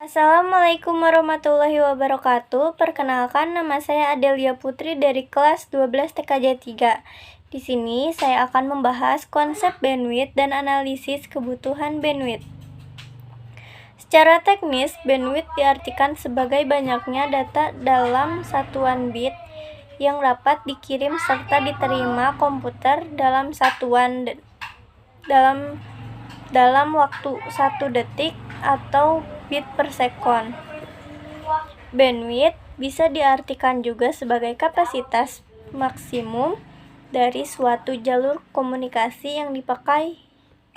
Assalamualaikum warahmatullahi wabarakatuh. Perkenalkan, nama saya Adelia Putri dari kelas 12 TKJ 3. Di sini saya akan membahas konsep bandwidth dan analisis kebutuhan bandwidth. Secara teknis, bandwidth diartikan sebagai banyaknya data dalam satuan bit yang dapat dikirim serta diterima komputer dalam waktu 1 detik atau bit per sekon. Bandwidth bisa diartikan juga sebagai kapasitas maksimum dari suatu jalur komunikasi yang dipakai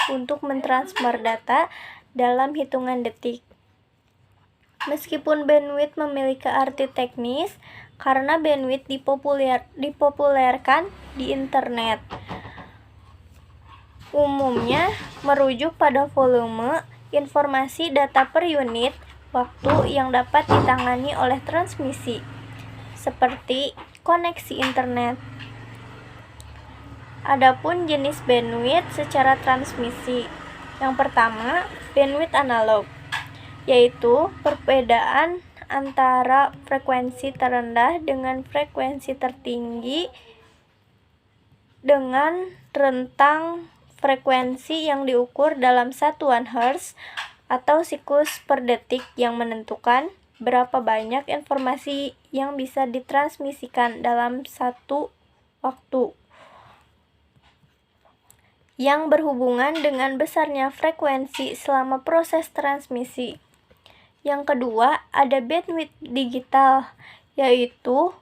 untuk mentransfer data dalam hitungan detik. Meskipun bandwidth memiliki arti teknis karena bandwidth dipopulerkan di internet, umumnya merujuk pada volume informasi data per unit waktu yang dapat ditangani oleh transmisi, seperti koneksi internet. Adapun jenis bandwidth secara transmisi. Yang pertama, bandwidth analog, yaitu perbedaan antara frekuensi terendah dengan frekuensi tertinggi dengan rentang frekuensi yang diukur dalam satuan Hertz atau siklus per detik yang menentukan berapa banyak informasi yang bisa ditransmisikan dalam satu waktu, yang berhubungan dengan besarnya frekuensi selama proses transmisi. Yang kedua, ada bandwidth digital, yaitu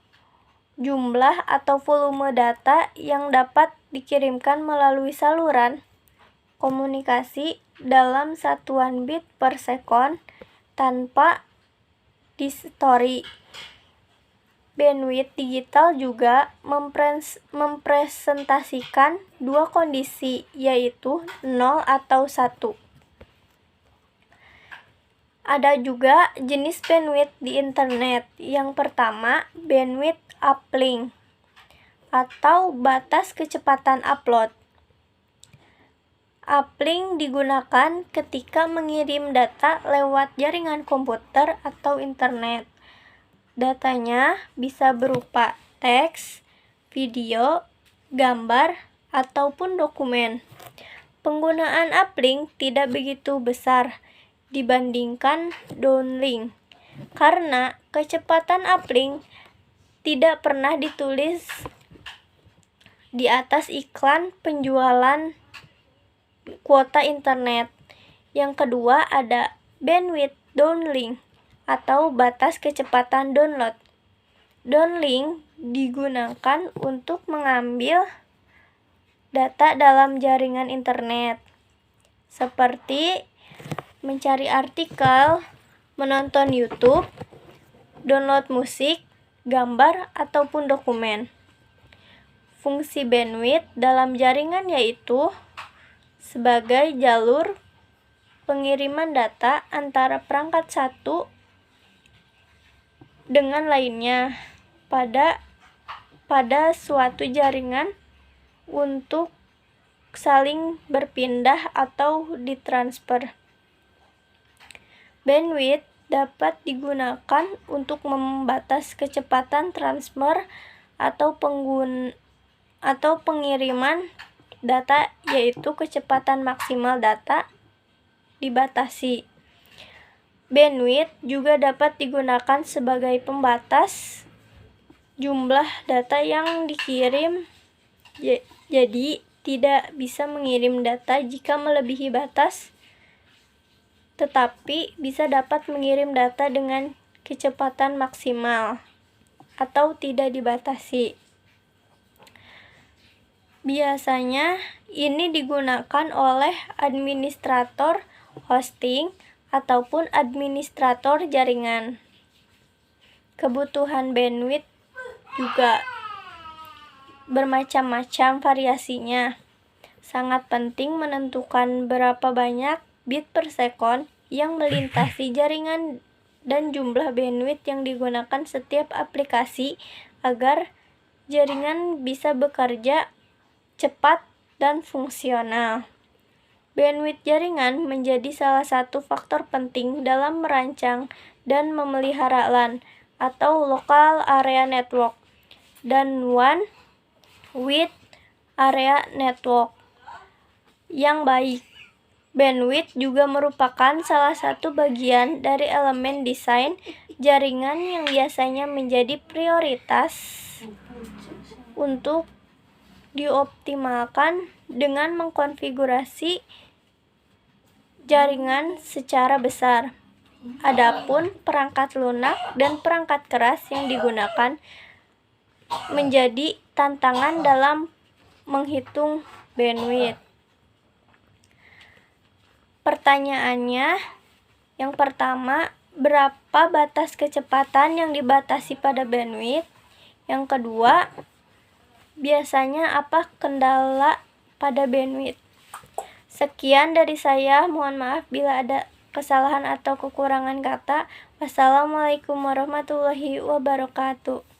jumlah atau volume data yang dapat dikirimkan melalui saluran komunikasi dalam satuan bit per sekon tanpa distorsi. Bandwidth digital juga mempresentasikan dua kondisi, yaitu 0 atau 1. Ada juga jenis bandwidth di internet. Yang pertama, bandwidth uplink atau batas kecepatan upload. Uplink digunakan ketika mengirim data lewat jaringan komputer atau internet. Datanya bisa berupa teks, video, gambar, ataupun dokumen. Penggunaan uplink tidak begitu besar dibandingkan downlink, karena kecepatan uplink tidak pernah ditulis di atas iklan penjualan kuota internet. Yang kedua, ada bandwidth downlink atau batas kecepatan download. Downlink digunakan untuk mengambil data dalam jaringan internet, seperti mencari artikel, menonton YouTube, download musik, gambar, ataupun dokumen. Fungsi bandwidth dalam jaringan yaitu sebagai jalur pengiriman data antara perangkat satu dengan lainnya pada suatu jaringan untuk saling berpindah atau ditransfer. Bandwidth dapat digunakan untuk membatas kecepatan transfer atau pengiriman data, yaitu kecepatan maksimal data dibatasi. Bandwidth juga dapat digunakan sebagai pembatas jumlah data yang dikirim, jadi tidak bisa mengirim data jika melebihi batas, tetapi bisa dapat mengirim data dengan kecepatan maksimal atau tidak dibatasi. Biasanya ini digunakan oleh administrator hosting ataupun administrator jaringan. Kebutuhan bandwidth juga bermacam-macam variasinya. Sangat penting menentukan berapa banyak bit per sekon yang melintasi jaringan dan jumlah bandwidth yang digunakan setiap aplikasi agar jaringan bisa bekerja cepat dan fungsional. Bandwidth jaringan menjadi salah satu faktor penting dalam merancang dan memelihara LAN atau Local Area Network dan One Width Area Network yang baik. Bandwidth juga merupakan salah satu bagian dari elemen desain jaringan yang biasanya menjadi prioritas untuk dioptimalkan dengan mengkonfigurasi jaringan secara besar. Adapun perangkat lunak dan perangkat keras yang digunakan menjadi tantangan dalam menghitung bandwidth. Pertanyaannya, yang pertama, berapa batas kecepatan yang dibatasi pada bandwidth? Yang kedua, biasanya apa kendala pada bandwidth? Sekian dari saya, mohon maaf bila ada kesalahan atau kekurangan kata. Wassalamualaikum warahmatullahi wabarakatuh.